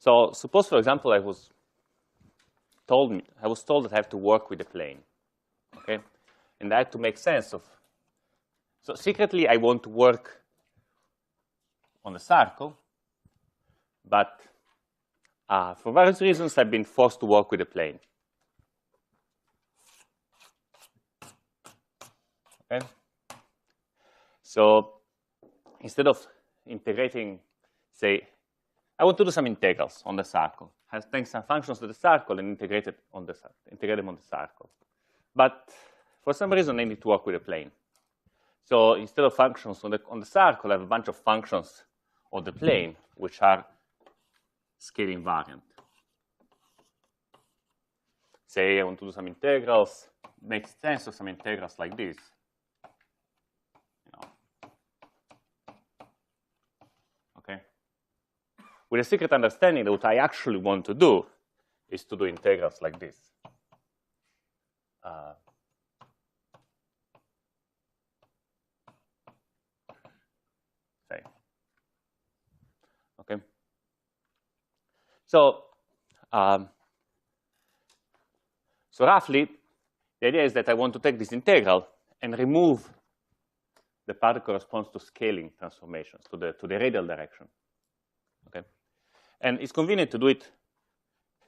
So suppose, for example, I was told that I have to work with a plane, okay? And I have to make sense of. So secretly, I want to work on the circle, but for various reasons, I've been forced to work with a plane. Okay? So instead of integrating, say, I want to do some integrals on the circle. I take some functions to the circle and integrate them on the circle. But for some reason, I need to work with a plane. So instead of functions on the circle, I have a bunch of functions on the plane, which are scale invariant. Say I want to do some integrals, make sense of some integrals like this. Okay? With a secret understanding that what I actually want to do is to do integrals like this. Say. Okay? So roughly, the idea is that I want to take this integral and remove the part that corresponds to scaling transformations, to the radial direction. Okay? And it's convenient to do it.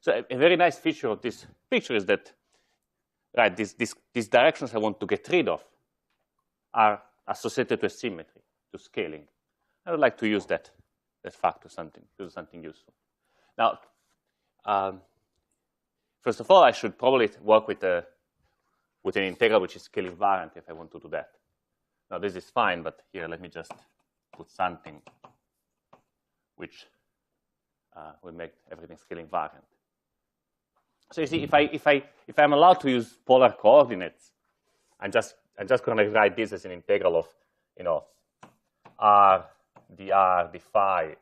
So a very nice feature of this picture is that, right, these directions I want to get rid of are associated to a symmetry, to scaling. I would like to use that fact to do something useful. Now, first of all, I should probably work with an integral which is scale invariant if I want to do that. Now, this is fine, but here, let me just put something which will make everything scale invariant. So you see, if I'm allowed to use polar coordinates, I'm just going to write this as an integral of, r dr d phi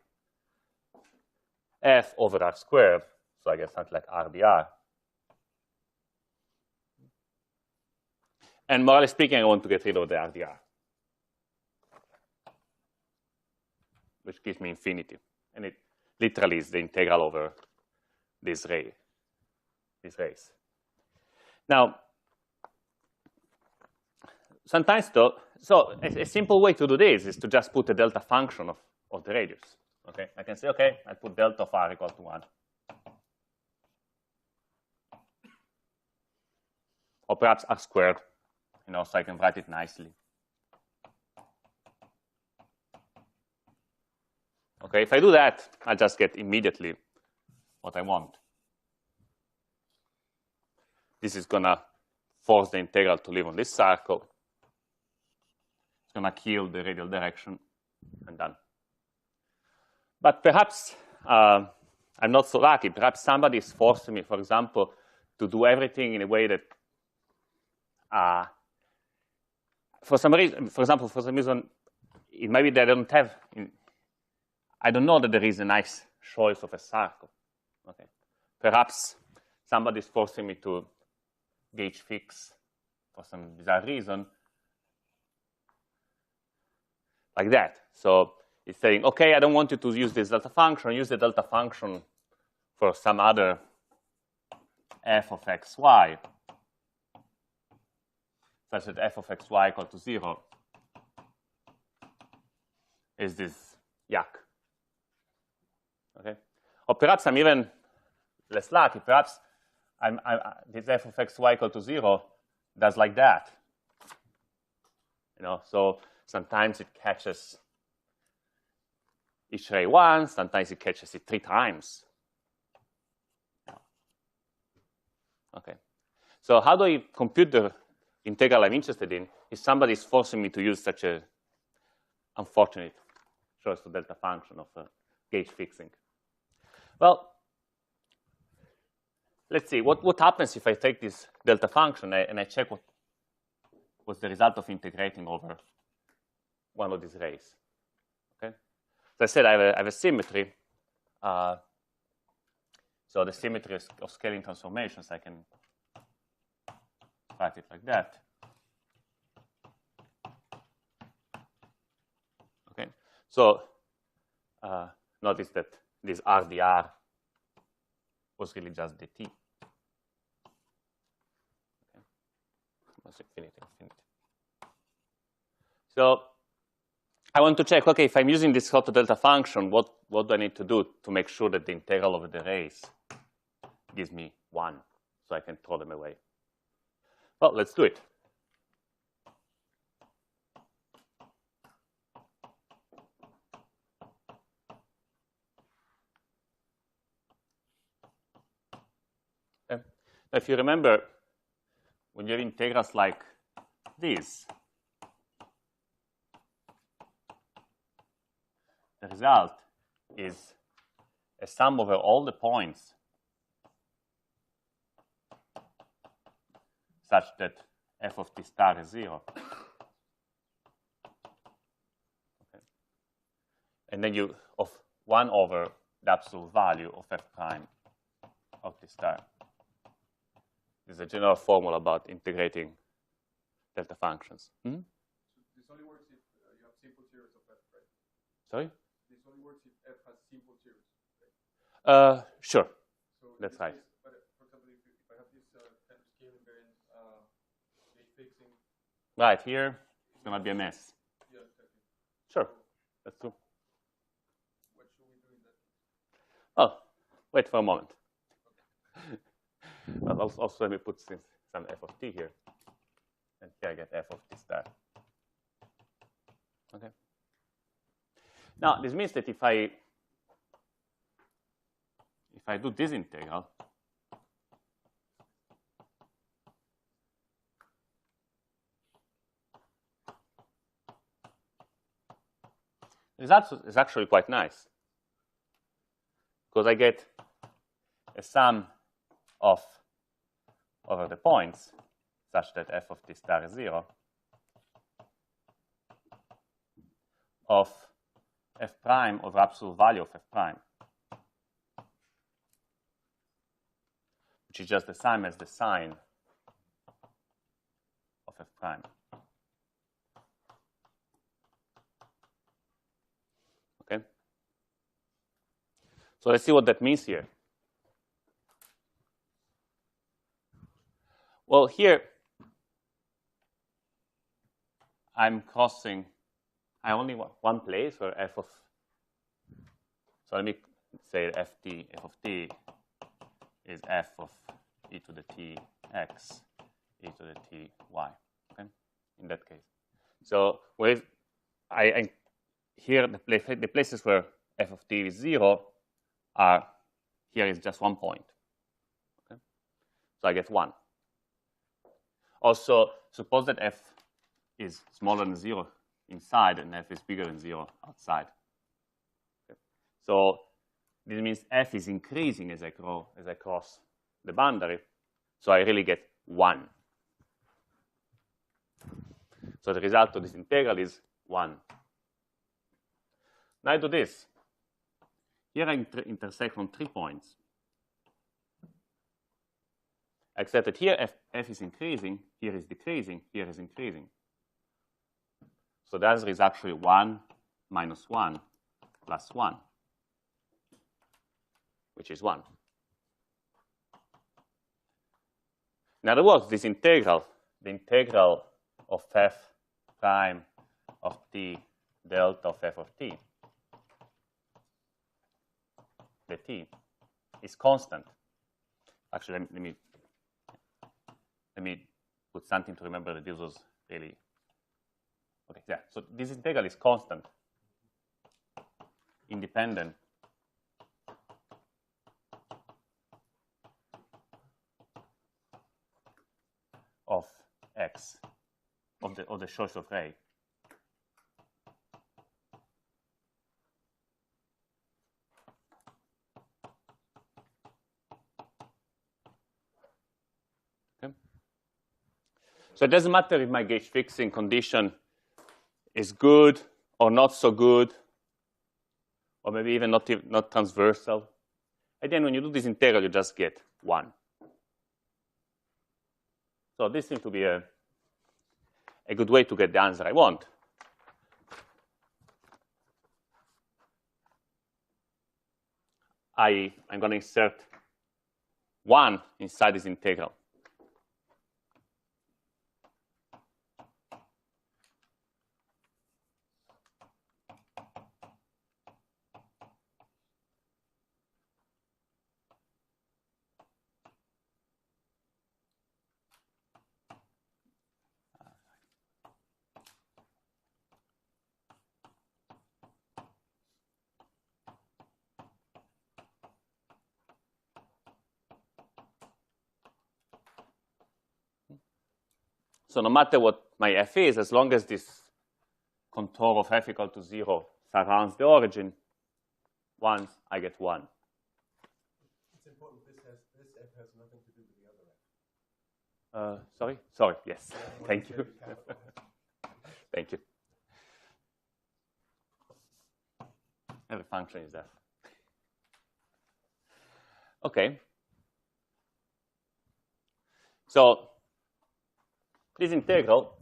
f over r squared. So I guess something like r dr. And morally speaking, I want to get rid of the r dr, which gives me infinity. And it literally is the integral over this race. Now, sometimes though, so a simple way to do this is to just put a delta function of the radius. Okay, I can say, okay, I put delta of r equal to 1. Or perhaps r squared, so I can write it nicely. Okay, if I do that, I just get immediately what I want. This is going to force the integral to live on this circle. It's going to kill the radial direction, and done. But perhaps I'm not so lucky. Perhaps somebody is forcing me, for example, to do everything in a way that, for some reason, it might be that I don't have, I don't know that there is a nice choice of a circle. Okay, perhaps somebody is forcing me to gauge fix for some bizarre reason, like that. So it's saying, okay, I don't want you to use this delta function. Use the delta function for some other f of xy, such that f of xy equal to 0 is this yak. Okay, or perhaps I'm even less lucky. Perhaps this f of xy equal to 0 does like that. So sometimes it catches each ray once, sometimes it catches it 3 times. Okay. So how do I compute the integral I'm interested in if somebody is forcing me to use such a unfortunate choice of delta function of gauge fixing? Well, let's see. What happens if I take this delta function and I check what's the result of integrating over one of these rays? Okay. So I said I have a symmetry. So the symmetry of scaling transformations, I can write it like that. Okay. So notice that this r dr was really just the t. Okay. Was infinity, infinity. So I want to check, okay, if I'm using this hot delta function, what do I need to do to make sure that the integral of the rays gives me 1, so I can throw them away? Well, let's do it. Okay. Now, if you remember, when you have integrals like this, the result is a sum over all the points such that f of t star is 0. Okay. And then you of 1 over the absolute value of f prime of t star. This is a general formula about integrating delta functions. Mm-hmm. So this only works if you have simple series of f, right? Sorry? This only works if f has simple series, right? Sure. So that's right. Case, but for example, if I have this kind of scale invariant gauge fixing. Right, here it's going to be a mess. Yeah, exactly. Sure, so that's true. What should we do in that case? Oh, wait for a moment. Also, let me put some f of t here. And here I get f of t star. Okay. Now, this means that if I do this integral, the result is actually quite nice, because I get a sum of over the points such that f of t star is 0 of f prime over absolute value of f prime, which is just the same as the sign of f prime. Okay? So let's see what that means here. Well, here I'm crossing, I only want one place where f of, so let me say f of t is f of e to the t x, e to the t y, okay, in that case. So with here the places where f of t is 0 are, here is just 1 point. Okay? So I get 1. Also, suppose that f is smaller than 0 inside and f is bigger than 0 outside. Okay. So this means f is increasing as I cross the boundary. So I really get 1. So the result of this integral is 1. Now I do this. Here I intersect on 3 points. Except that here f is increasing, here is decreasing, here is increasing. So the answer is actually 1 minus 1 plus 1, which is 1. In other words, this integral, the integral of f prime of t delta of f of t, the t, is constant. Actually, let me put something to remember that this was really, okay, yeah. So this integral is constant, independent of x, of the choice of ray. Okay. So it doesn't matter if my gauge fixing condition is good or not so good, or maybe even not transversal. And then when you do this integral, you just get 1. So this seems to be a good way to get the answer I want. I'm going to insert 1 inside this integral. So no matter what my f is, as long as this contour of f equal to 0 surrounds the origin, once I get 1. It's important this f has nothing to do with the other f. Sorry? Sorry, yes. Thank you. Thank you. Every function is f. Okay. So this integral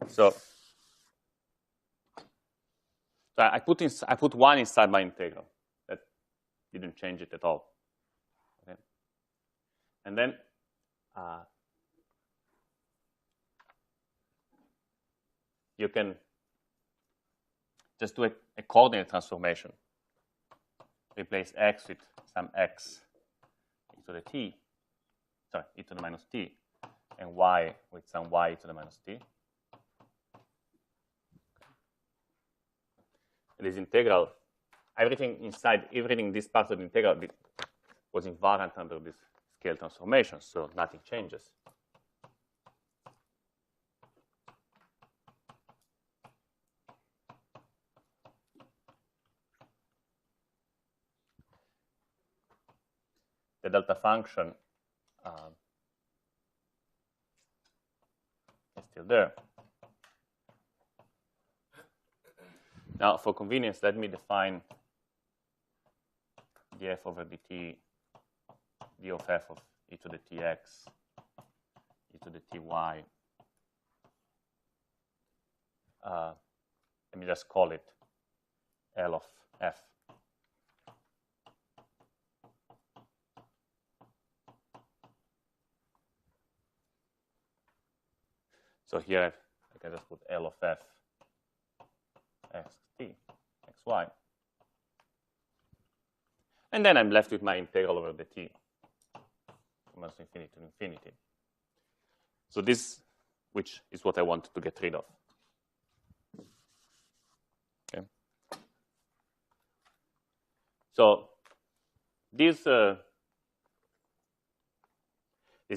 So I put 1 inside my integral. That didn't change it at all. Okay. And then you can just do a coordinate transformation. Replace x with some x e to the t, sorry, e to the minus t, and y with some y e to the minus t. This integral, everything inside, everything in this part of the integral was invariant under this scale transformation, so nothing changes. The delta function is still there. Now, for convenience, let me define df over dt, d of f of e to the tx, e to the ty. Let me just call it L of f. So here I can just put L of f xt, xy. And then I'm left with my integral over the t from minus infinity to infinity. So this, which is what I wanted to get rid of. Okay. So this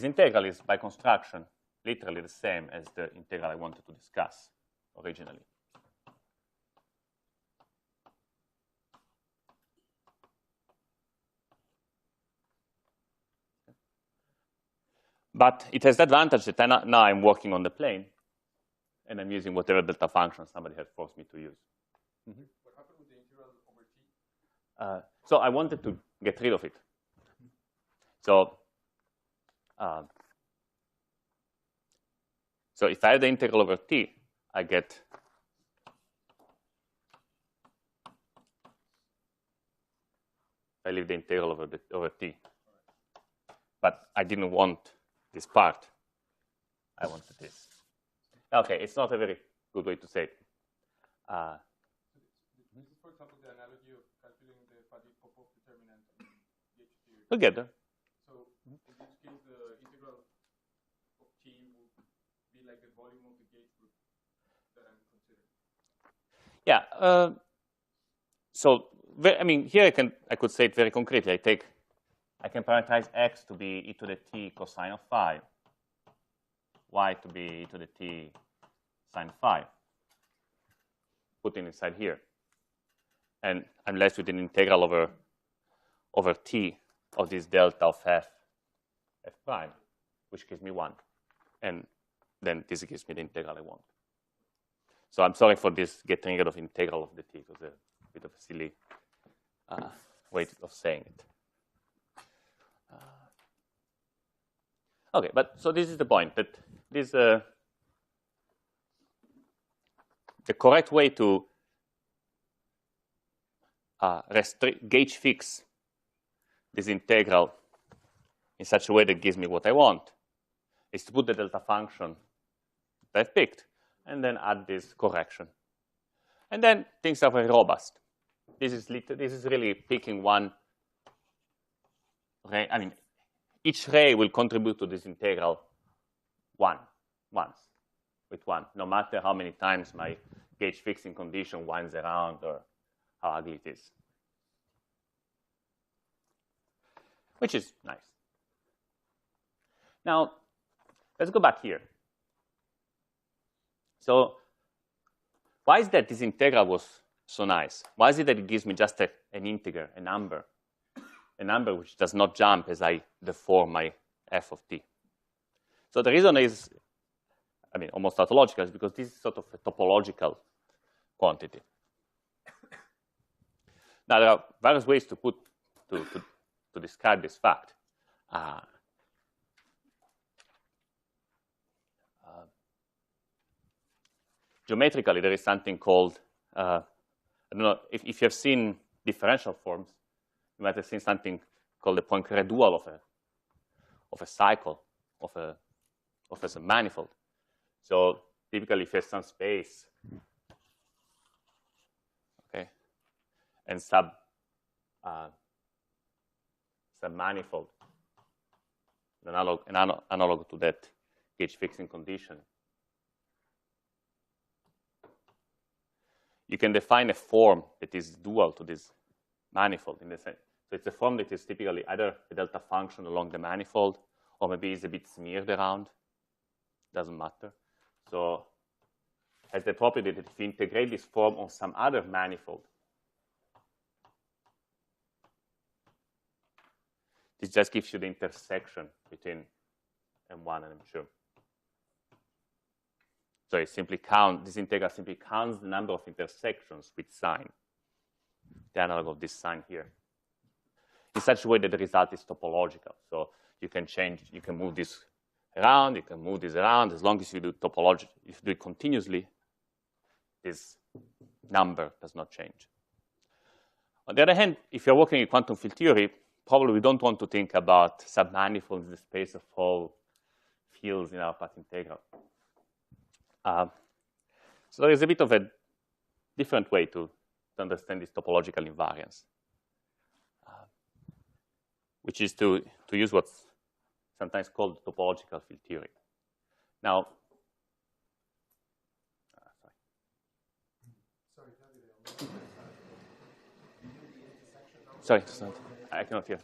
integral is by construction literally the same as the integral I wanted to discuss originally. But it has the advantage that now I'm working on the plane, and I'm using whatever delta function somebody had forced me to use. Mm-hmm. What happened with the integral over t? So I wanted to get rid of it. So if I have the integral over t, I get I leave the integral over t. But I didn't want this part. I wanted this. Okay, it's not a very good way to say it. This is, for example, the analogy of calculating the Faddeev-Popov determinant in gauge theory. We'll get there. So in this case, the integral of t will be like the volume of the gauge group that I'm considering. Yeah. So I mean, here I could say it very concretely. I can parameterize x to be e to the t cosine of phi, y to be e to the t sine phi. Put it inside here. And I'm left with an integral over t of this delta of f prime, which gives me 1. And then this gives me the integral I want. So I'm sorry for this getting rid of integral of the t. It was a bit of a silly way of saying it. Okay, but so this is the point, that this the correct way to gauge fix this integral in such a way that gives me what I want is to put the delta function that I've picked and then add this correction. And then things are very robust. This is really picking one ray. I mean, each ray will contribute to this integral once, with one, no matter how many times my gauge fixing condition winds around or how ugly it is. Which is nice. Now, let's go back here. So why is that this integral was so nice? Why is it that it gives me just an integer, a number which does not jump as I deform my f of t? So the reason is, I mean, almost tautological, is because this is sort of a topological quantity. Now, there are various ways to describe this fact. Geometrically, there is something called, I don't know, if you have seen differential forms, you might have seen something called the Poincare dual of a cycle, of a manifold. So typically, if you have some space, okay, and sub manifold, analog to that gauge fixing condition, you can define a form that is dual to this manifold in the sense. So it's a form that is typically either a delta function along the manifold, or maybe it's a bit smeared around. Doesn't matter. So has the property that if you integrate this form on some other manifold, this just gives you the intersection between M1 and M2. So it simply this integral simply counts the number of intersections with sign, the analog of this sign here, in such a way that the result is topological. So you can move this around, you can move this around, as long as you do topology, if you do it continuously, this number does not change. On the other hand, if you're working in quantum field theory, probably we don't want to think about submanifolds in the space of all fields in our path integral. So there is a bit of a different way to understand this topological invariance, which is to use what's sometimes called topological field theory. Now, sorry, I cannot hear.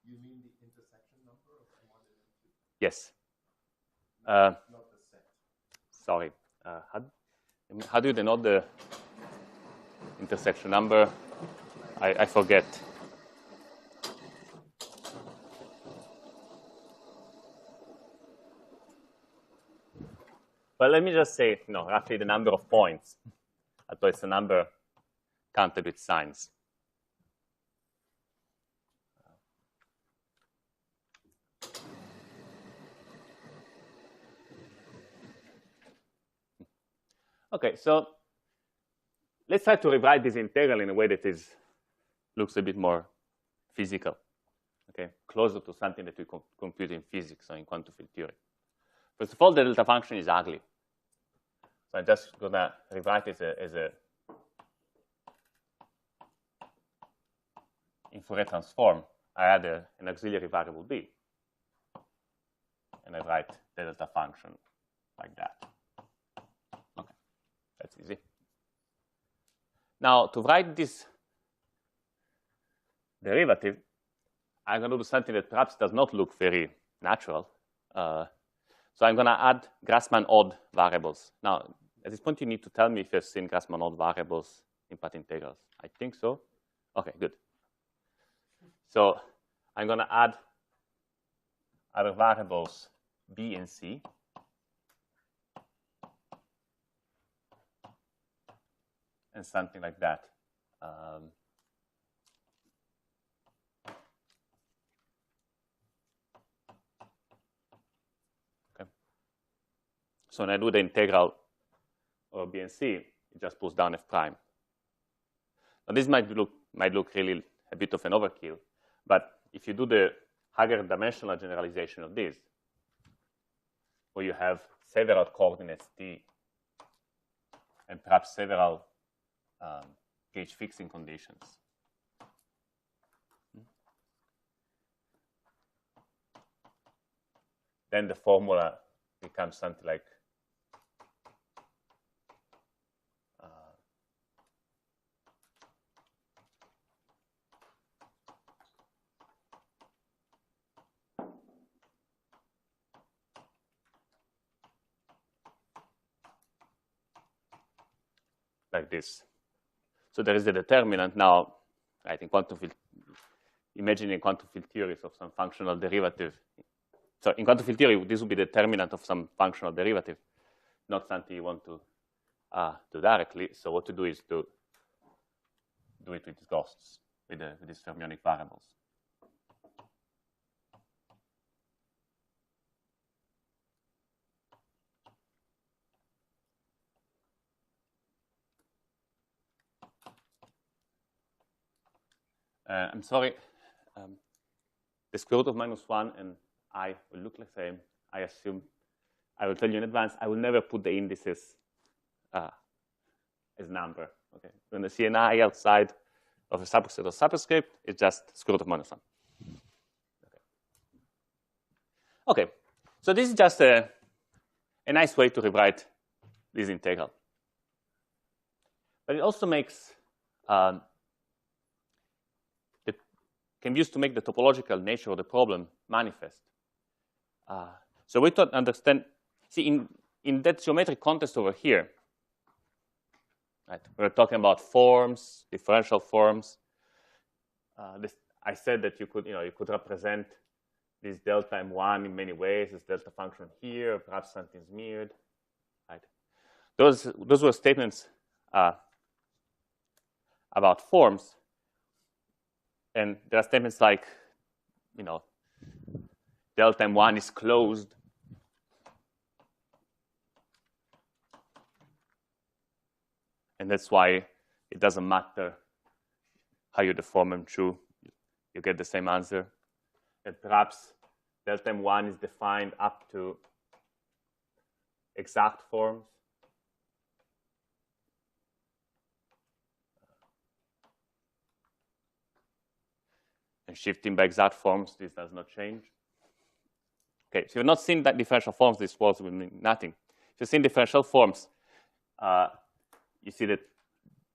You mean the intersection number of M1 and M2? Yes. Not the set. Sorry. How do you denote the intersection number? I forget. Well, let me just say, roughly the number of points. So it's a number counted with signs. Okay, so let's try to rewrite this integral in a way that looks a bit more physical, okay, closer to something that we compute in physics or in quantum field theory. First of all, the delta function is ugly. So I'm just going to rewrite it as a in Fourier transform. I add an auxiliary variable b, and I write the delta function like that. Okay, that's easy. Now, to write this derivative, I'm going to do something that perhaps does not look very natural. So I'm going to add Grassmann-Odd variables. Now, at this point, you need to tell me if you've seen Grassmann-Odd variables in path integrals. I think so. OK, good. So I'm going to add other variables b and c. And something like that. So when I do the integral of B and C, it just pulls down F prime. Now this might look really a bit of an overkill, but if you do the higher dimensional generalization of this, where you have several coordinates T and perhaps several gauge fixing conditions, then the formula becomes something like like this. So there is a determinant now, right, in quantum field, imagining quantum field theories of some functional derivative. So in quantum field theory, this would be the determinant of some functional derivative, not something you want to do directly. So what to do is to do it with ghosts, with these fermionic variables. I'm sorry, the square root of -1 and I will look the same. I assume, I will tell you in advance, I will never put the indices as number. Okay, when I see an I outside of a subset or superscript, it's just square root of -1. Okay, so this is just a nice way to rewrite this integral. But it also makes can be used to make the topological nature of the problem manifest. So we thought understand. See, in that geometric context over here, right, we're talking about forms, differential forms. I said that you could represent this delta M1 in many ways, this delta function here, perhaps something's mirrored. Right? Those were statements about forms. And there are statements like, delta M1 is closed. And that's why it doesn't matter how you deform M2, you get the same answer. And perhaps delta M1 is defined up to exact forms. And shifting by exact forms, this does not change. Okay, so you've not seen that differential forms, this words will mean nothing. If you've seen differential forms, you see that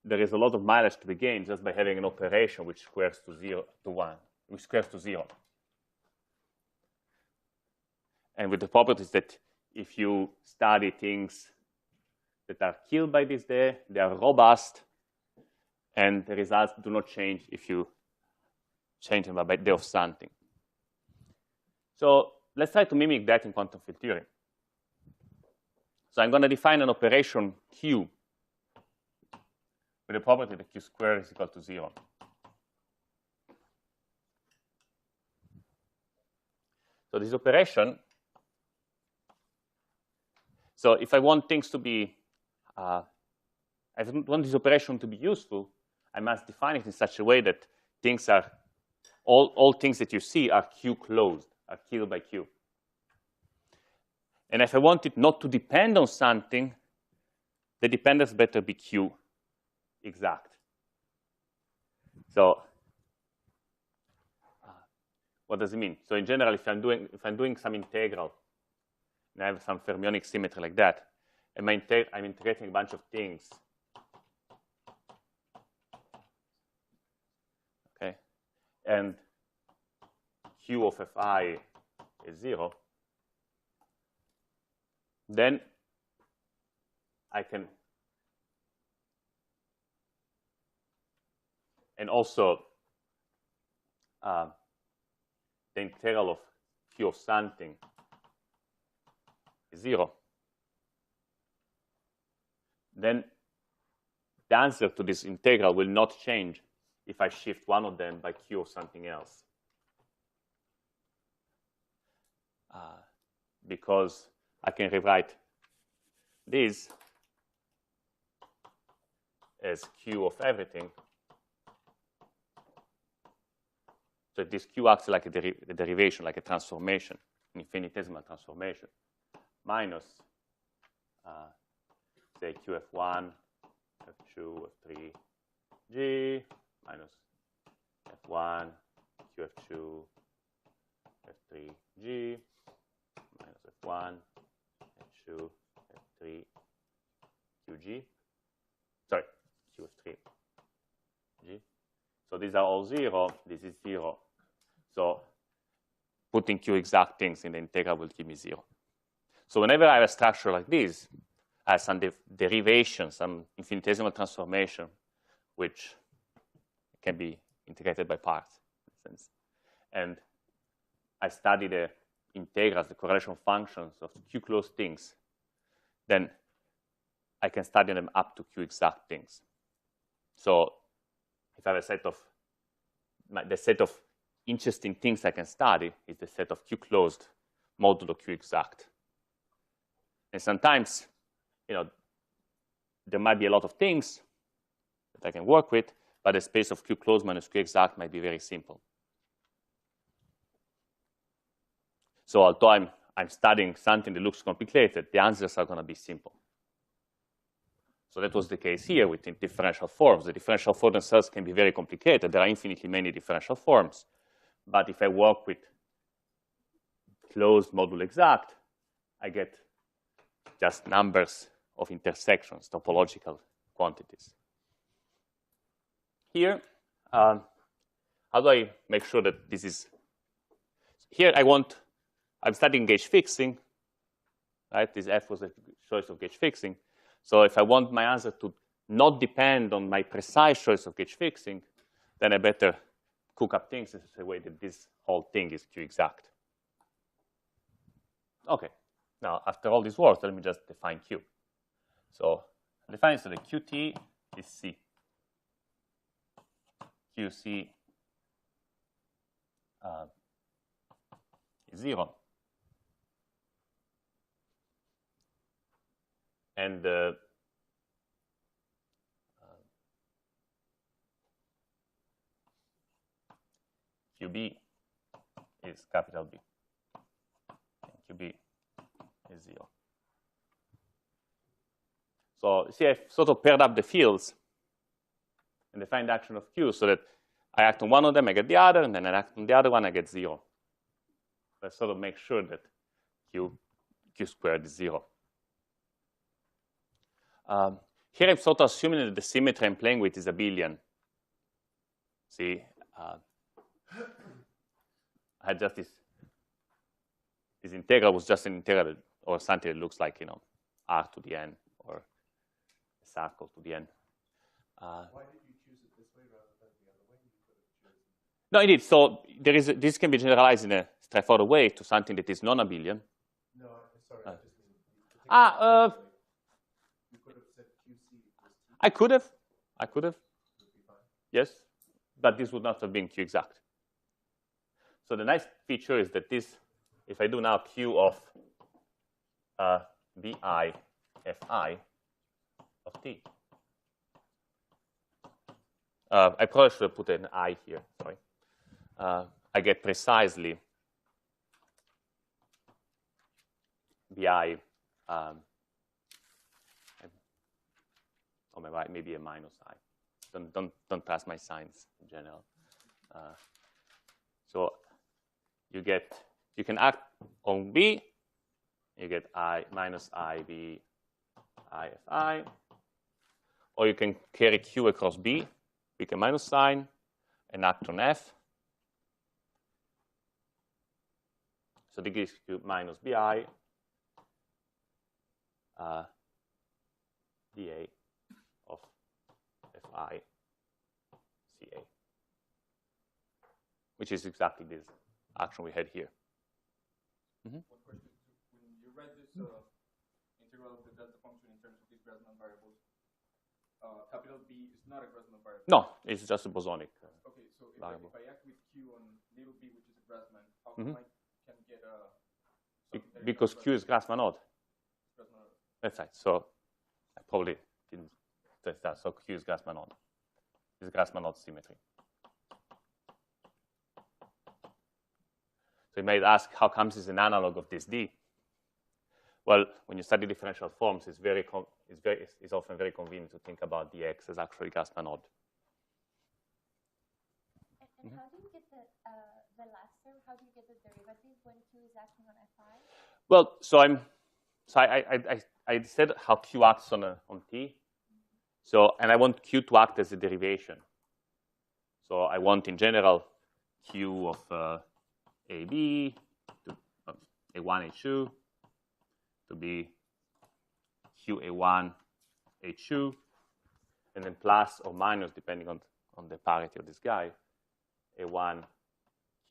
there is a lot of mileage to be gained just by having an operation which squares to 0 to 1, which squares to 0. And with the properties that if you study things that are killed by this day, they are robust, and the results do not change if you change them by day of something. So let's try to mimic that in quantum field theory. So I'm going to define an operation Q with the property that Q squared is equal to 0. So this operation, so if I want things to be, I want this operation to be useful, I must define it in such a way that things are, all things that you see are Q closed, are killed by Q. And if I want it not to depend on something, the dependence better be Q exact. So what does it mean? So in general, if I'm doing some integral, and I have some fermionic symmetry like that, and I'm integrating a bunch of things. Okay, and Q of Fi is 0, then I can, and also the integral of Q of something is 0. Then the answer to this integral will not change if I shift one of them by Q of something else. Because I can rewrite this as Q of everything. So this Q acts like a derivation, like a transformation, an infinitesimal transformation, minus, say, QF1, F2, F3, G, minus F1, QF2, F3, G, minus F1, F2, F3, QG. Sorry, QF3, G. So these are all 0. This is 0. So putting Q exact things in the integral will give me 0. So whenever I have a structure like this, I have some derivation, some infinitesimal transformation, which can be integrated by parts, in a sense. And I study the integrals, the correlation functions of Q-closed things, then I can study them up to Q exact things. So if I have a set of, the set of interesting things I can study is the set of Q-closed modulo Q exact. And sometimes, there might be a lot of things that I can work with, but the space of Q closed minus Q exact might be very simple. So although I'm studying something that looks complicated, the answers are going to be simple. So that was the case here with differential forms. The differential forms themselves can be very complicated. There are infinitely many differential forms. But if I work with closed modulo exact, I get just numbers of intersections, topological quantities. Here, how do I make sure that this is? Here I'm studying gauge fixing, right? This F was a choice of gauge fixing. So if I want my answer to not depend on my precise choice of gauge fixing, then I better cook up things in such a way that this whole thing is Q exact. Okay, now after all this work, let me just define Q. So define so the QT is C. QC is 0. And QB is capital B. And QB is 0. So see, I've sort of paired up the fields and defined the action of Q so that I act on one of them, I get the other, and then I act on the other one, I get 0. So I sort of make sure that Q squared is 0. Here I'm sort of assuming that the symmetry I'm playing with is abelian. See, I had just this integral was just an integral or something that looks like, R to the n or a circle to the n. Why did you choose it this way rather than the other way? You could have chosen. No, indeed. So this can be generalized in a straightforward way to something that is non-abelian. No, sorry, I just mean. You could have said QC equals T. I could have. Would be fine. Yes, but this would not have been Q exact. So the nice feature is that this, if I do now Q of BI Fi of T. I probably should have put an I here, sorry. I get precisely BI, or maybe a minus I. Don't pass my signs in general. So you can act on B, you get I minus IB IFI, or you can carry Q across B, pick a minus sign, and act on F. So this gives Q minus BI dA of Fi CA, which is exactly this action we had here. One question. When you write this integral of the delta function in terms of these Grassmann variables, capital B is not a Grassmann variable. No, it's just a bosonic okay, so if variable. I act with Q on little b, which is a Grassmann, how come I can get a... Because Q is Grassmann odd. That's right. So I probably didn't test that. So Q is Grassmann-Odd. This is Grassmann-Odd symmetry. So you might ask, how comes it's an analog of this D? Well, when you study differential forms, it's often very convenient to think about dx as actually Grassmann-Odd. And how do you get the last term? How do you get the derivative when Q is acting on Fi? Well, I said how Q acts on T. So, and I want Q to act as a derivation. So I want, in general, Q of AB, A1, H2, to be QA1, H2, and then plus or minus, depending on the parity of this guy, A1,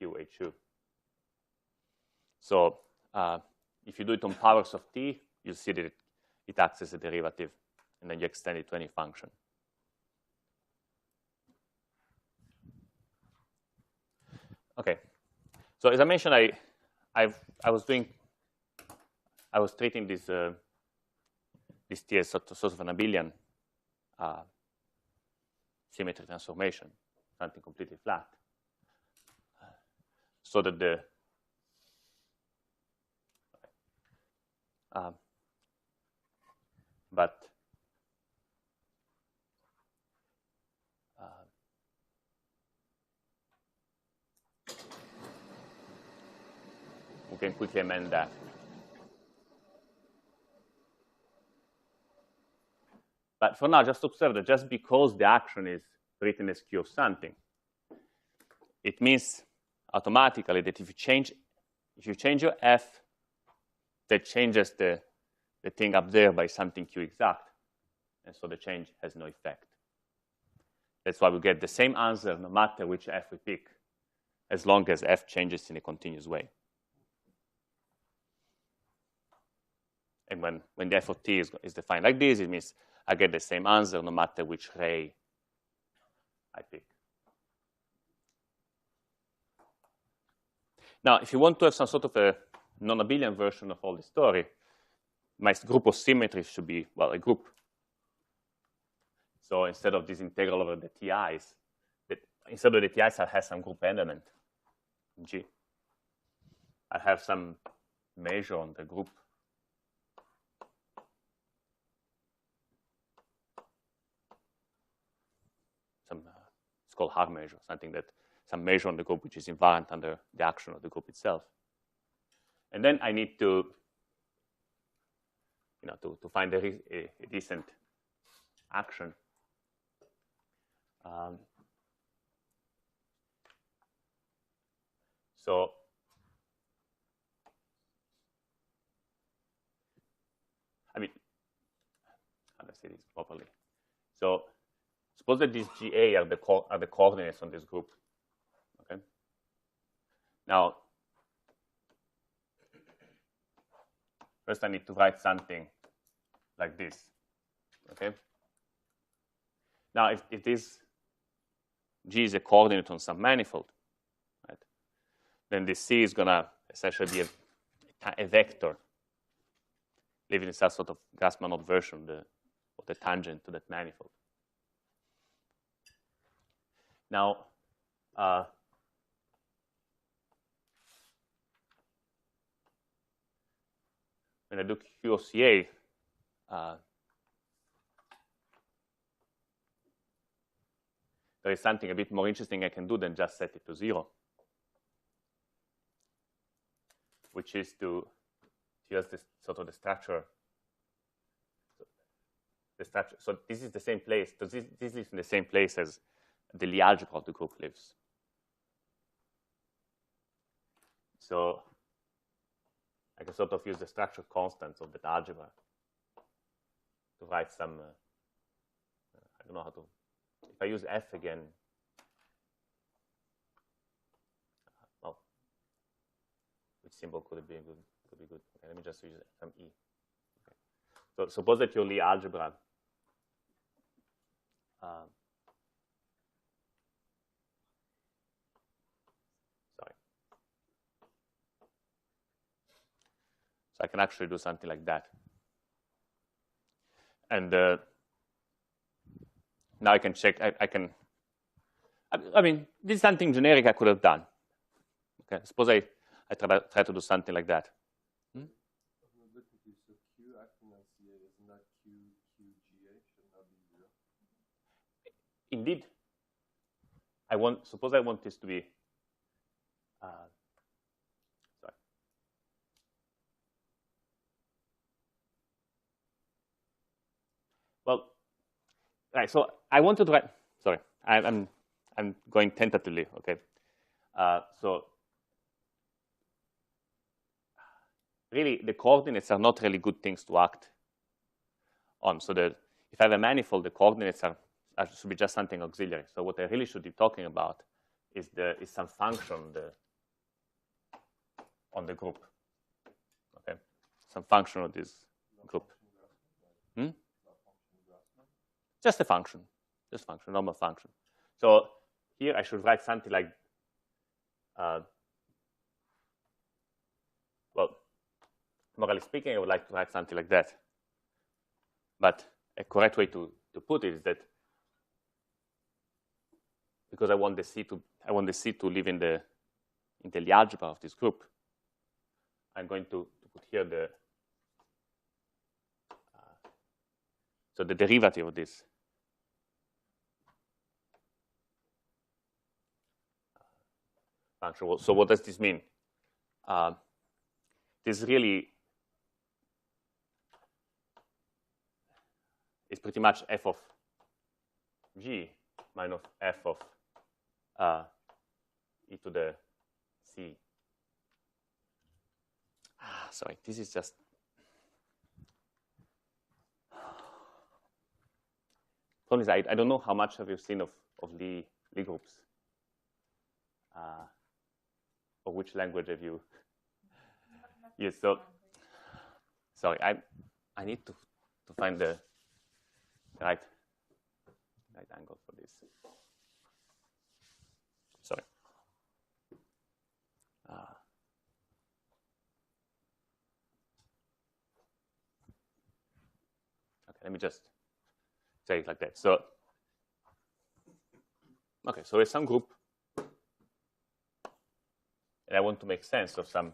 QH2. So if you do it on powers of T, you'll see that it acts as a derivative, and then you extend it to any function. Okay. So as I mentioned, I was treating this T as sort of an abelian symmetry transformation, something completely flat, so that the we can quickly amend that. But for now, just observe that just because the action is written as Q of something, it means automatically that if you change your F, that changes the thing up there by something Q exact. And so the change has no effect. That's why we get the same answer no matter which F we pick, as long as F changes in a continuous way. And when the F of T is defined like this, it means I get the same answer no matter which ray I pick. Now, if you want to have some sort of a non-abelian version of all the story, my group of symmetries should be, well, a group. So instead of this integral over the TIs, instead of the TIs, I'll have some group element, G. I have some measure on the group. It's called Haar measure, some measure on the group which is invariant under the action of the group itself. And then I need to, to find a decent action. So I mean, how do I say this properly? So suppose that these GA are the coordinates on this group. Okay. Now, first I need to write something like this. Okay. Now, if this G is a coordinate on some manifold, right, then this C is gonna essentially be a vector, living in some sort of Grassmann-Odd version of the tangent to that manifold. Now, when I do Q of CA, there is something a bit more interesting I can do than just set it to 0, which is to use this sort of the structure. So this is the same place. So this is in the same place as the Lie algebra of the group lives. So I can sort of use the structure constants of that algebra to write some. I don't know how to. If I use F again, well, which symbol could it be good? Could be good. Okay, let me just use some E. Okay. So suppose that your Lie algebra sorry. So I can actually do something like that. And now I can check. I mean, this is something generic I could have done. Okay, suppose I try to do something like that. So Q acting on CA is not QGA, should not be 0. Indeed, suppose I want this to be, sorry. Well, right, so I want to write, sorry, I'm going tentatively, okay. So really, the coordinates are not really good things to act on. So that if I have a manifold, the coordinates should be just something auxiliary. So what I really should be talking about is some function on the group. Okay, some function of this group. Just a function, normal function. So here I should write something like, well, morally speaking, I would like to write something like that. But a correct way to put it is that because I want the C to live in the algebra of this group, I'm going to put here so the derivative of this function. So what does this mean? This really is pretty much f of g minus f of e to the c. Sorry, this is just. Problem is, I don't know how much have you seen of Lie groups, or which language have you? Yes. So, sorry, I need to find the right angle for this. Sorry. Okay, let me just say it like that. So, okay, so there's some group, and I want to make sense of some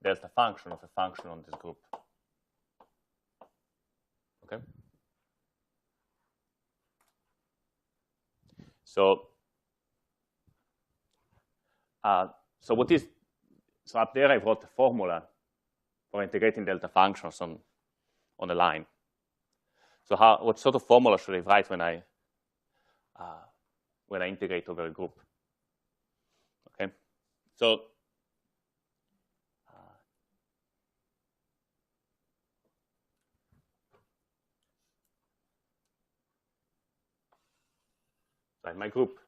delta function of a function on this group. Okay. So up there I wrote a formula for integrating delta functions on a line. So what sort of formula should I write when I integrate over a group? Okay, so like my group,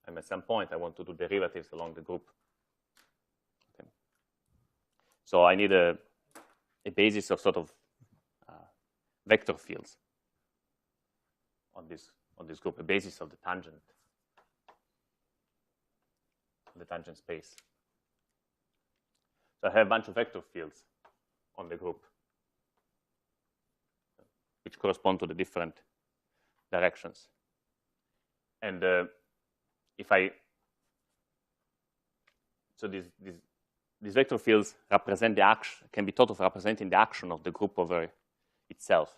and at some point I want to do derivatives along the group. Okay. So I need a basis of sort of vector fields on this group, a basis of the tangent space. So I have a bunch of vector fields on the group, which correspond to the different directions. And so these vector fields represent the action, can be thought of representing the action of the group over itself.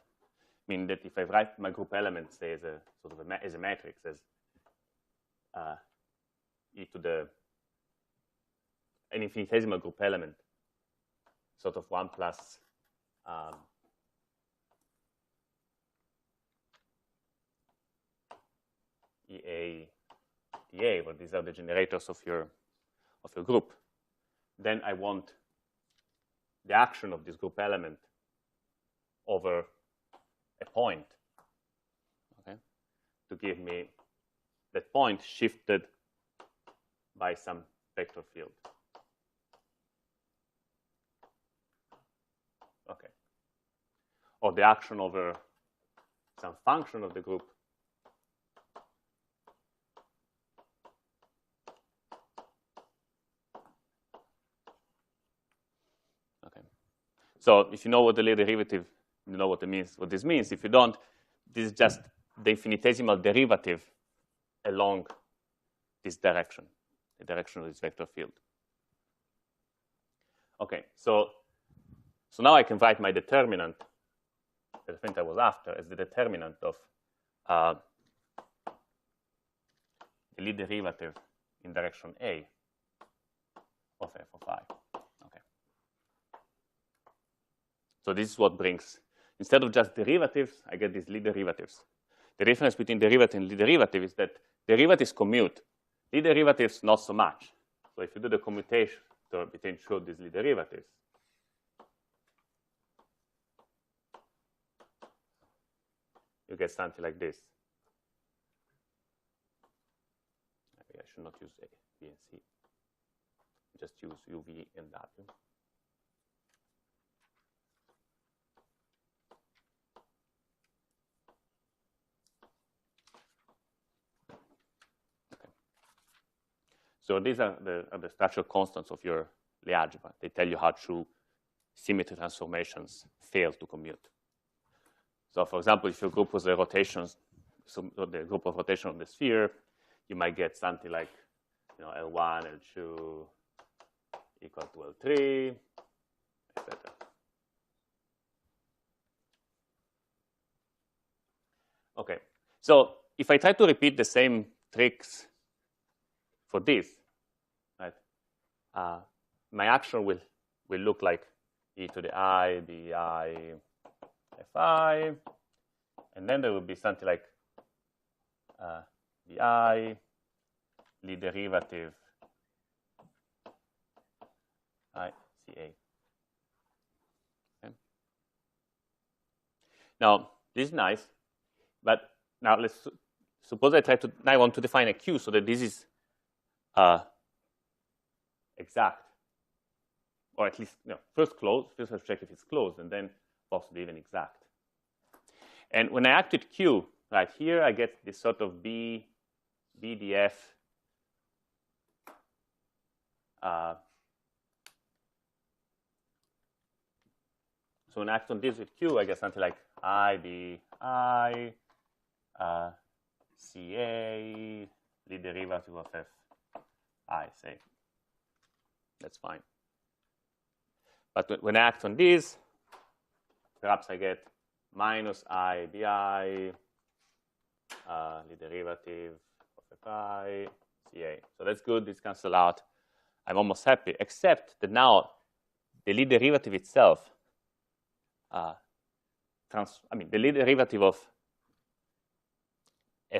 Meaning that if I write my group elements, say, as a sort of as a matrix, as e to the an infinitesimal group element, sort of 1 plus EA dA, well, these are the generators of your group. Then I want the action of this group element over a point, okay, to give me that point shifted by some vector field. Okay. Or the action over some function of the group okay. So if you know what the Lie derivative you know what it means, what this means. If you don't, this is just the infinitesimal derivative along this direction, the direction of this vector field. Okay, so now I can write my determinant, the thing I was after, as the determinant of the lead derivative in direction A of f of I. Okay. So this is what brings, instead of just derivatives, I get these lead derivatives. The difference between derivative and lead derivative is that derivatives commute. Lead derivatives, not so much. So if you do the commutation between two of these lead derivatives, you get something like this. Maybe I should not use A, B, and C. Just use U, V, and W. Okay. So these are the structural constants of your Lie algebra. They tell you how true symmetry transformations fail to commute. So, for example, if your group was the rotations, so the group of rotation of the sphere, you might get something like, L1, L2 equal to L3, etc. Okay, so if I try to repeat the same tricks for this, right, my action will look like e to the I, bi, fi, and then there will be something like bi, lead derivative I, ca. Okay. Now, this is nice, but now let's suppose now I want to define a Q so that this is exact, or at least first closed. First, let's check if it's closed, and then possibly even exact. And when I act with Q, right here, I get this sort of BDF. So when I act on this with Q, I get something like IBI, CA, the derivative of FI, say. That's fine. But when I act on this, perhaps I get minus IBI, the derivative of FI, CA. So that's good. This cancels out. I'm almost happy, except that now the lead derivative itself, the lead derivative of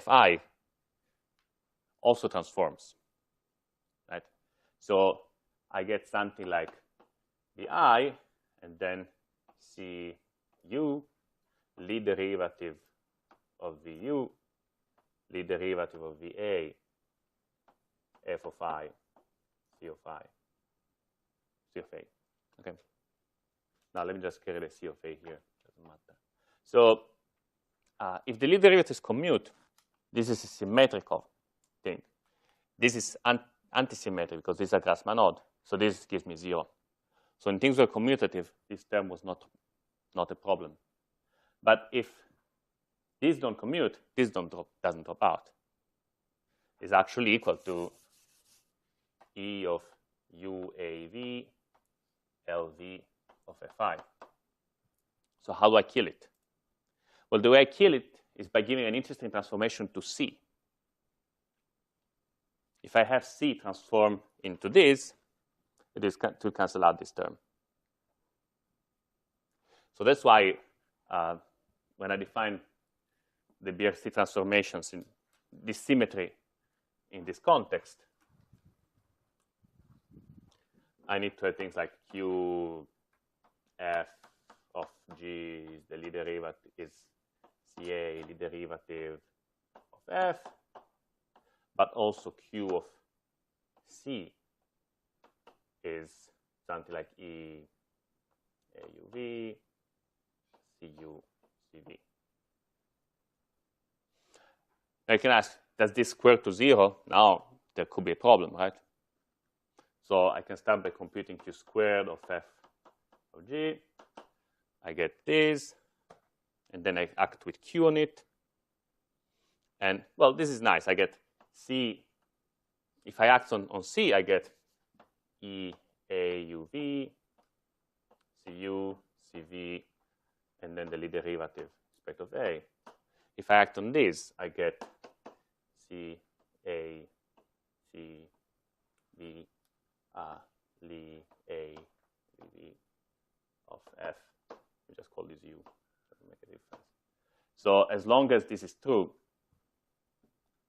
Fi also transforms, right? So I get something like Bi, and then Cu, lead derivative of Vu, lead derivative of Va, f of I, C of I, C of A. Okay. Now let me just carry the C of A here. Doesn't matter. So if the lead derivatives commute, this is a symmetrical thing. This is anti-symmetric because this is a Grassmann odd. So this gives me 0. So when things were commutative, this term was not a problem. But if these don't commute, this doesn't drop out. It's actually equal to E of UAV LV of Fi. So how do I kill it? Well, the way I kill it is by giving an interesting transformation to C. If I have C transform into this, it is to cancel out this term. So that's why when I define the BRST transformations in this symmetry in this context, I need to have things like Q, F of G is the lead derivative, is CA, the derivative of F, but also Q of C is something like E, AUV, CU, CV. Now you can ask, does this square to 0? Now there could be a problem, right? So I can start by computing Q squared of F of G. I get this. and then I act with Q on it. And, well, this is nice. I get C. If I act on C, I get E, A, U, V, C, U, C, V, and then the Lie derivative respect of A. If I act on this, I get C, A, C, V, Lie, A, V of F. We just call this U. Doesn't make a difference. So as long as this is true,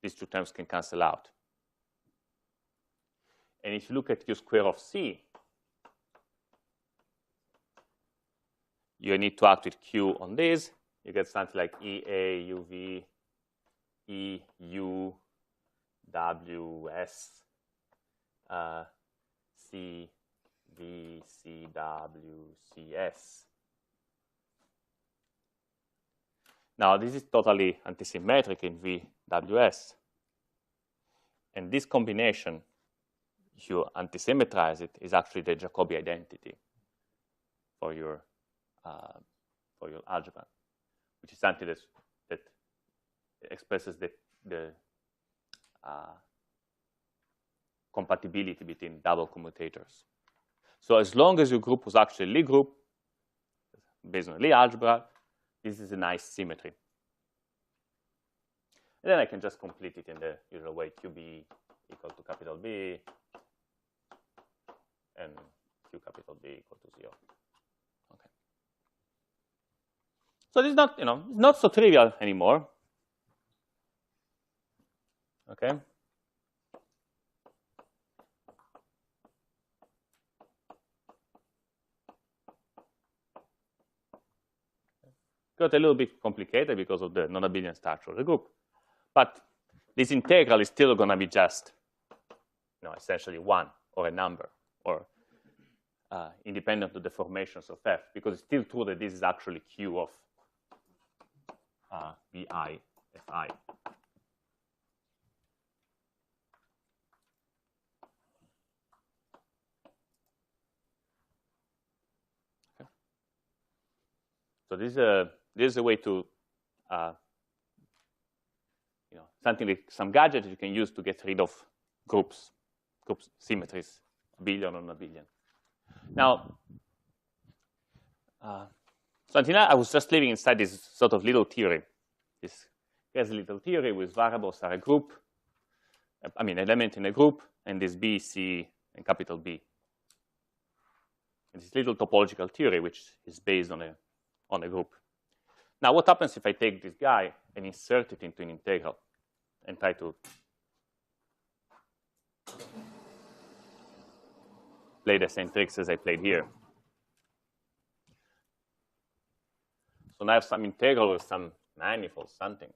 these two terms can cancel out. And if you look at U square of C, you need to act with Q on this. You get something like E, A, U, V, E, U, W, S, C, V, C, W, C, S. Now, this is totally antisymmetric in VWS. And this combination, if you antisymmetrize it, is actually the Jacobi identity for your algebra, which is something that expresses the compatibility between double commutators. So as long as your group was actually a Lie group, based on Lie algebra, this is a nice symmetry. And then I can just complete it in the usual way, QB equal to capital B, and Q capital B equal to 0. Okay. So this is not, it's not so trivial anymore. Okay. Got a little bit complicated because of the non-abelian structure of the group. But this integral is still going to be just, essentially 1 or a number, or independent of the formations of F, because it's still true that this is actually Q of Vi, Fi. Okay. So this is a way to, something like some gadget you can use to get rid of groups symmetries, abelian or non-abelian. Now, so until now, I was just living inside this sort of little theory. Here's a little theory with variables are a group, element in a group, and this B, C, and capital B. And this little topological theory, which is based on a group. Now, what happens if I take this guy and insert it into an integral and try to play the same tricks as I played here? So now I have some integral with some manifold, something.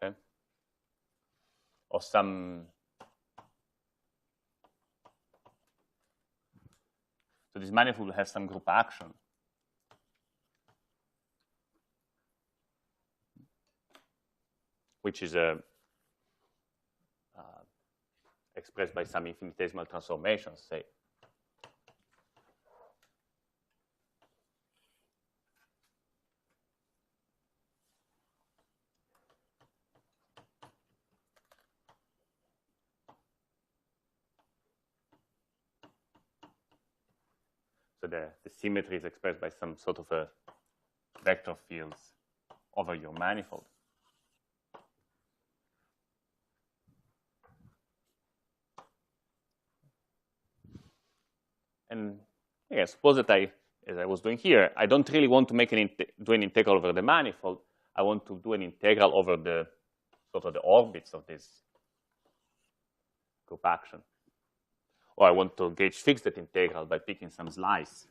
Okay. Or some. So this manifold will have some group action. Which is expressed by some infinitesimal transformations, say. So the symmetry is expressed by some sort of a vector fields over your manifold. And yeah, suppose that as I was doing here, I don't really want to make do an integral over the manifold. I want to do an integral over the sort of the orbits of this group action. Or I want to gauge fix that integral by picking some slice.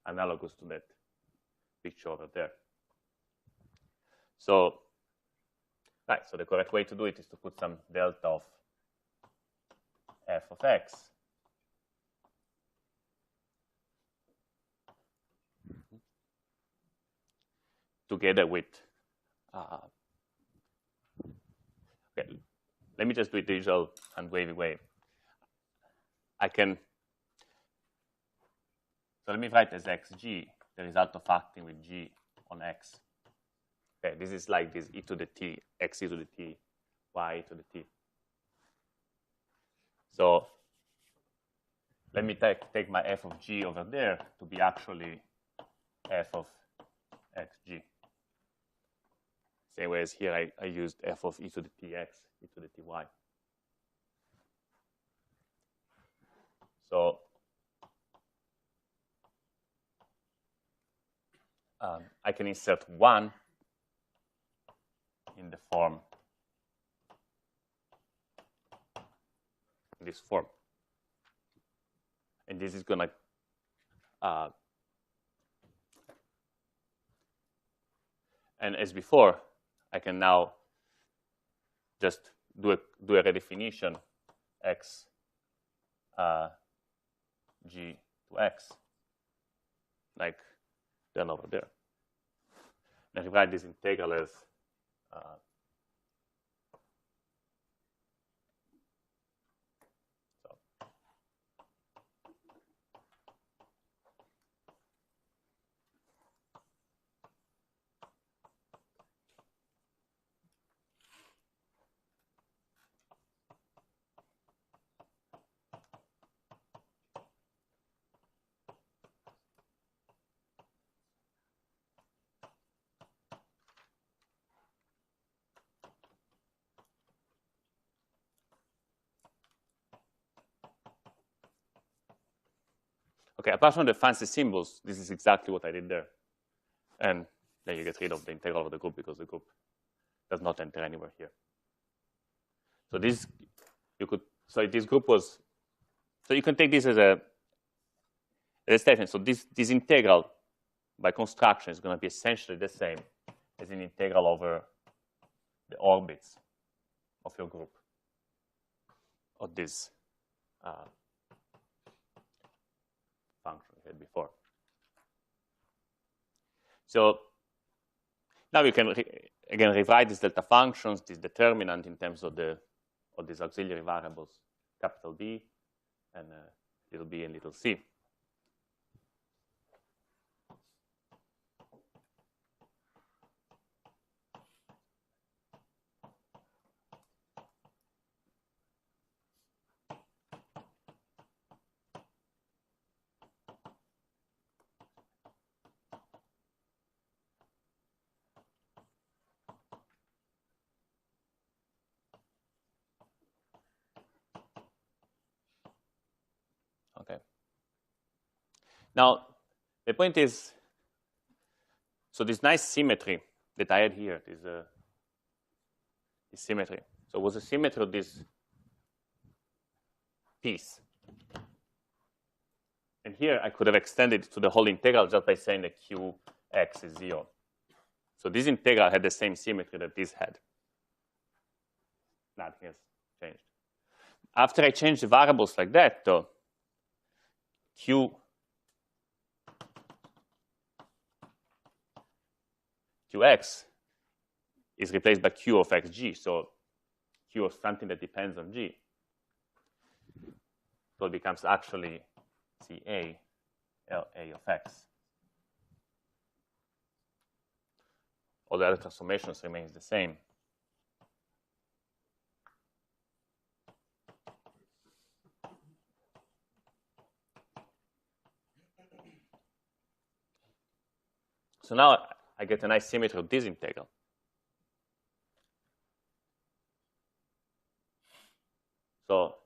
Analogous to that picture over there. So, right, so the correct way to do it is to put some delta of f of x together with let me just do it the usual and wavy way. I can, so let me write as xg, the result of acting with g on x. Okay, this is like this e to the t, x e to the t, y e to the t. So let me take my f of g over there to be actually f of xg. Same way as here, I used f of e to the tx, e to the ty. So I can insert 1 in the form, in this form. And this is going to, and as before, I can now just do a redefinition x g to x, like done over there. And I write this integral as okay, apart from the fancy symbols, this is exactly what I did there. And then you get rid of the integral of the group because the group does not enter anywhere here. So this, you could, so this group was, so you can take this as a statement. So this integral by construction is going to be essentially the same as an integral over the orbits of your group of this function we had before. So now we can again rewrite these delta functions, this determinant in terms of these auxiliary variables, capital B and little b and little c. Okay. Now, the point is, so this nice symmetry that I had here, this symmetry. So it was a symmetry of this piece. And here I could have extended it to the whole integral just by saying that qx is 0. So this integral had the same symmetry that this had. Nothing has changed. After I change the variables like that, though, qx is replaced by q of xg. So q of something that depends on g. So it becomes actually CA LA of x. All the other transformations remains the same. So now I get a nice symmetry of this integral. So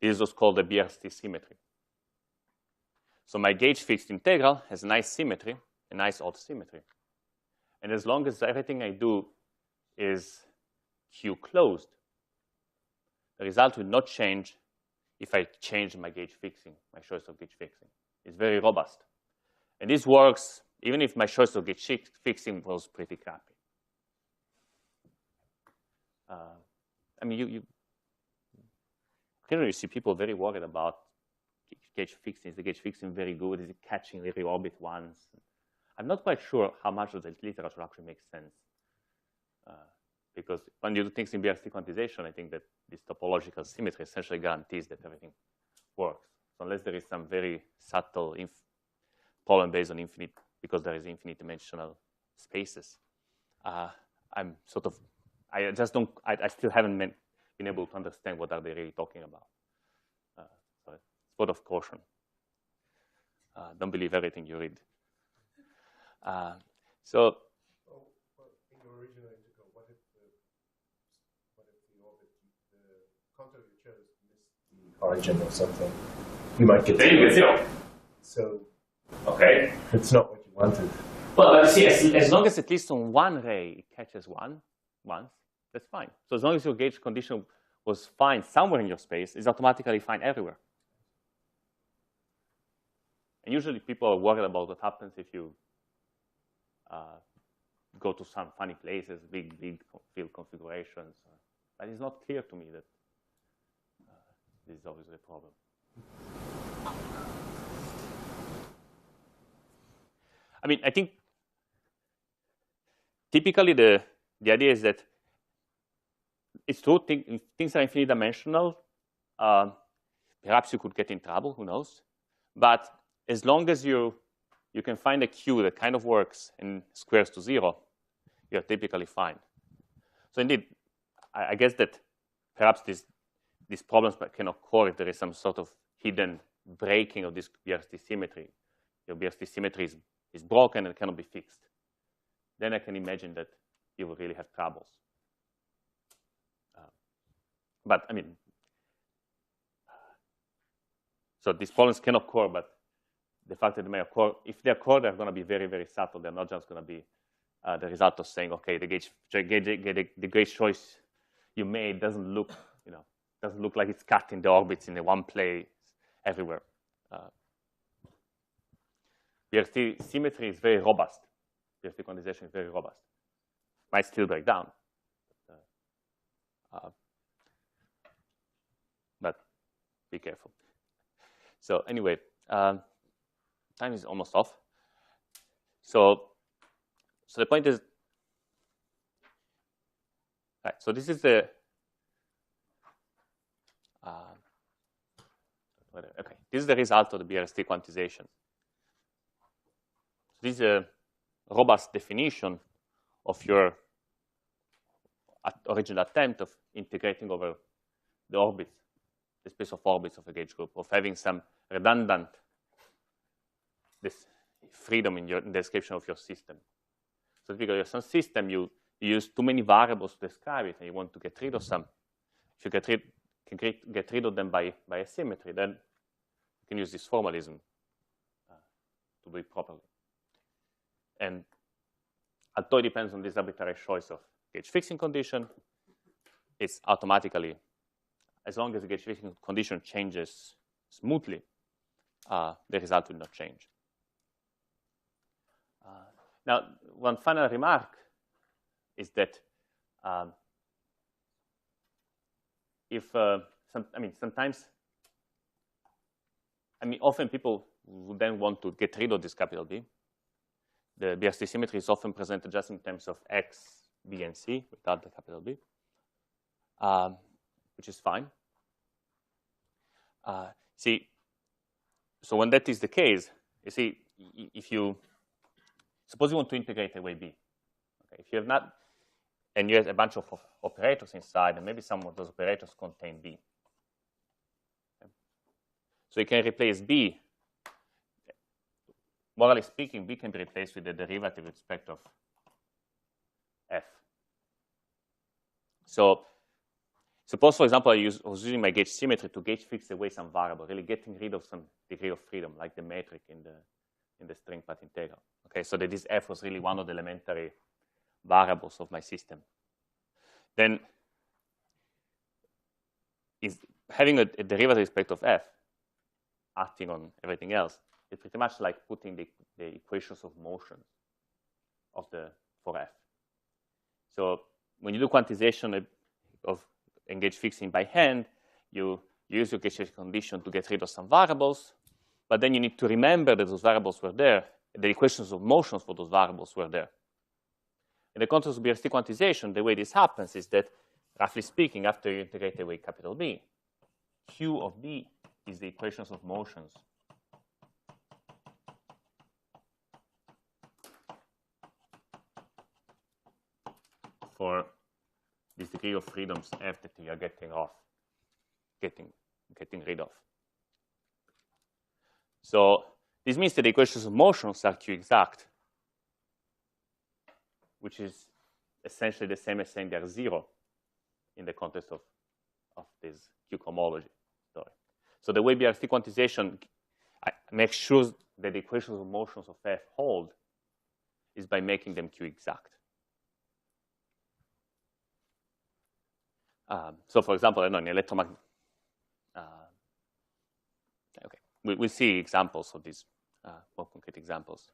this is what's called the BRST symmetry. So my gauge fixed integral has a nice symmetry, a nice odd symmetry. And as long as everything I do is Q closed, the result will not change if I change my gauge fixing, my choice of gauge fixing. It's very robust. And this works even if my choice of gauge fixing was pretty crappy. I mean, you clearly see people very worried about gauge fixing. Is the gauge fixing very good? Is it catching the reorbit ones? I'm not quite sure how much of the literature actually makes sense Because when you do things in BRST quantization, I think that this topological symmetry essentially guarantees that everything works. So unless there is some very subtle problem based on infinite, because there is infinite dimensional spaces, I'm sort of, I just don't, I still haven't been able to understand what are they really talking about. So it's word of caution. Don't believe everything you read. So in your original integral, what if the orbit, the contour you chose missed the origin or something? You might get then you get 0. So Okay. it's not what you wanted. Well, see, as long as at least on one ray it catches once, that's fine. So as long as your gauge condition was fine somewhere in your space, it's automatically fine everywhere. And usually people are worried about what happens if you go to some funny places, big field configurations. But it's not clear to me that this is obviously a problem. I mean, I think typically the idea is that it's true, things are infinite dimensional. Perhaps you could get in trouble, who knows? But as long as you can find a Q that kind of works and squares to 0, you're typically fine. So indeed, I guess that perhaps these problems can occur if there is some sort of hidden breaking of this BRST symmetry. Your BRST symmetry is broken and cannot be fixed. Then I can imagine that you will really have troubles. But I mean, so these problems can occur, but the fact that they may occur, if they occur, they're going to be very, very subtle. They're not just going to be the result of saying, okay, the gauge choice you made doesn't look, doesn't look like it's cut in the orbits in the one place everywhere. BRST symmetry is very robust. BRST quantization is very robust. Might still break down. But be careful. So anyway, time is almost off. So the point is, right, so this is the, okay, this is the result of the BRST quantization. This is a robust definition of your original attempt of integrating over the orbits, the space of orbits of a gauge group, of having some redundant freedom in the description of your system. So if you have some system, you use too many variables to describe it, and you want to get rid of some. If you can get rid of them by a symmetry, then you can use this formalism to do it properly. And although it depends on this arbitrary choice of gauge fixing condition, it's automatically, as long as the gauge fixing condition changes smoothly, the result will not change. Now, one final remark is that sometimes, often people would then want to get rid of this capital B. The BRST symmetry is often presented just in terms of X, B, and C without the capital B, which is fine. So when that is the case, you see, if you suppose you want to integrate away B, okay, if you have not, and you have a bunch of operators inside, and maybe some of those operators contain B. Okay. So you can replace B. Morally speaking, B can be replaced with the derivative with respect of F. So suppose, for example, I was using my gauge symmetry to gauge fix away some variable, really getting rid of some degree of freedom, like the metric in the string path integral. Okay, so that this F was really one of the elementary variables of my system. Then having a derivative with respect of F acting on everything else, it's pretty much like putting the equations of motion for F. So when you do quantization of gauge fixing by hand, you use your gauge fixing condition to get rid of some variables, but then you need to remember that those variables were there, the equations of motions for those variables were there. In the context of BRST quantization, the way this happens is that, roughly speaking, after you integrate away capital B, Q of B is the equations of motions for this degree of freedoms F that you are getting rid of. So this means that the equations of motions are Q exact, which is essentially the same as saying they are 0 in the context of this Q cohomology story. So the way BRST quantization makes sure that the equations of motions of F hold is by making them Q exact. So for example, I know in electromagnetic, okay, we'll see examples of these, more concrete examples.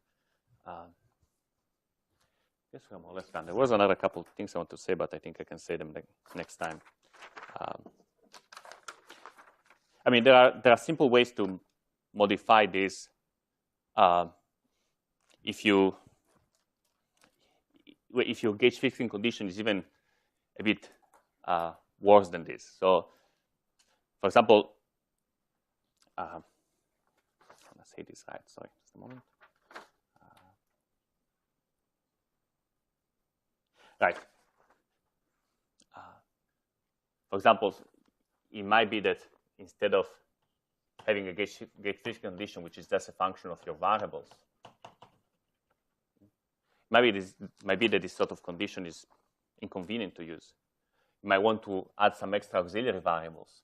Yes, we're more or less done. There was another couple of things I want to say, but I think I can say them next time. I mean, there are simple ways to modify this. If your gauge fixing condition is even a bit worse than this. So, for example, I'm gonna say this right. Sorry, just a moment. Right. For example, it might be that instead of having a gauge fixing condition, which is just a function of your variables, might be that this sort of condition is inconvenient to use. You might want to add some extra auxiliary variables.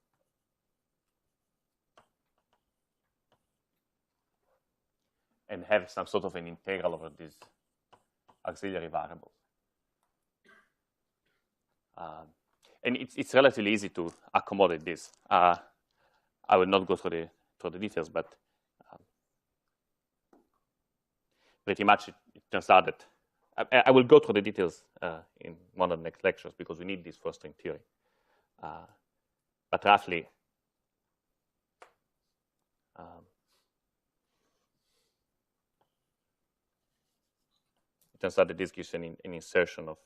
And have some sort of an integral over these auxiliary variables. And it's relatively easy to accommodate this. I will not go through the details, but pretty much it turns out that I will go through the details in one of the next lectures because we need this for string theory. But roughly, it turns out that this gives an insertion of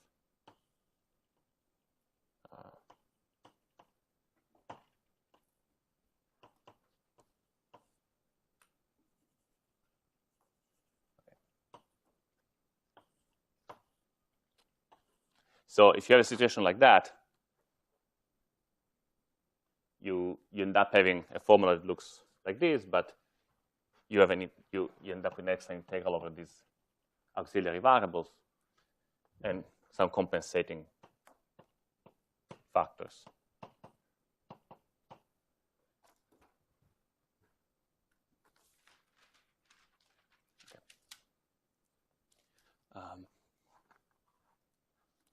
So if you have a situation like that, you end up having a formula that looks like this, but you end up with an extra integral over these auxiliary variables and some compensating factors.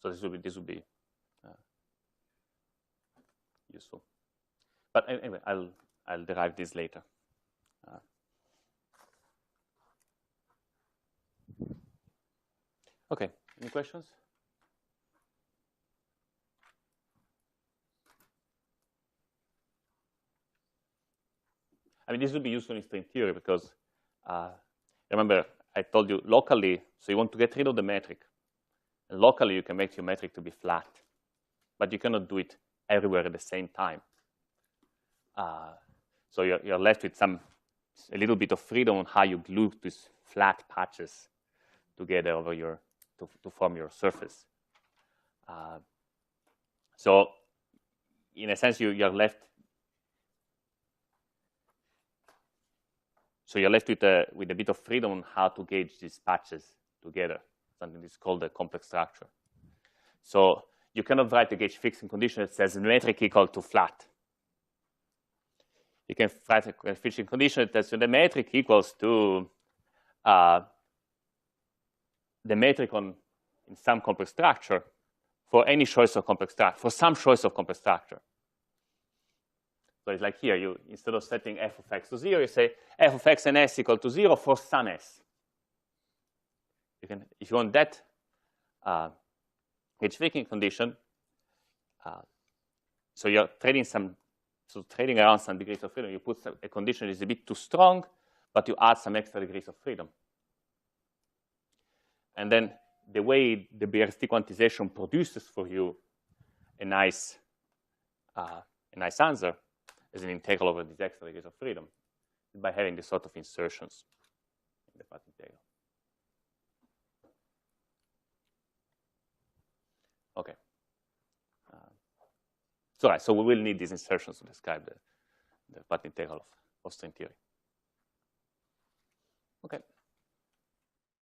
So this will be useful. But anyway, I'll derive this later. Okay, any questions? I mean, this will be useful in string theory because remember I told you locally, so you want to get rid of the metric. And locally, you can make your metric to be flat, but you cannot do it everywhere at the same time. So you're left with a little bit of freedom on how you glue these flat patches together over to form your surface. So in a sense, you're left. So you're left with a bit of freedom on how to gauge these patches together. Something that's called a complex structure. So you cannot write a gauge fixing condition that says metric equal to flat. You can write a gauge fixing condition that says the metric equals to the metric in some complex structure for any choice of complex structure, for some choice of complex structure. So it's like here, instead of setting f of x to 0, you say f of x and s equal to 0 for some s. If you want that gauge fixing condition, so you're trading around some degrees of freedom. You put a condition that is a bit too strong, but you add some extra degrees of freedom. And then the way the BRST quantization produces for you a nice answer as an integral over these extra degrees of freedom by having this sort of insertions in the path integral. Okay. So we will need these insertions to describe the path integral of string theory. Okay.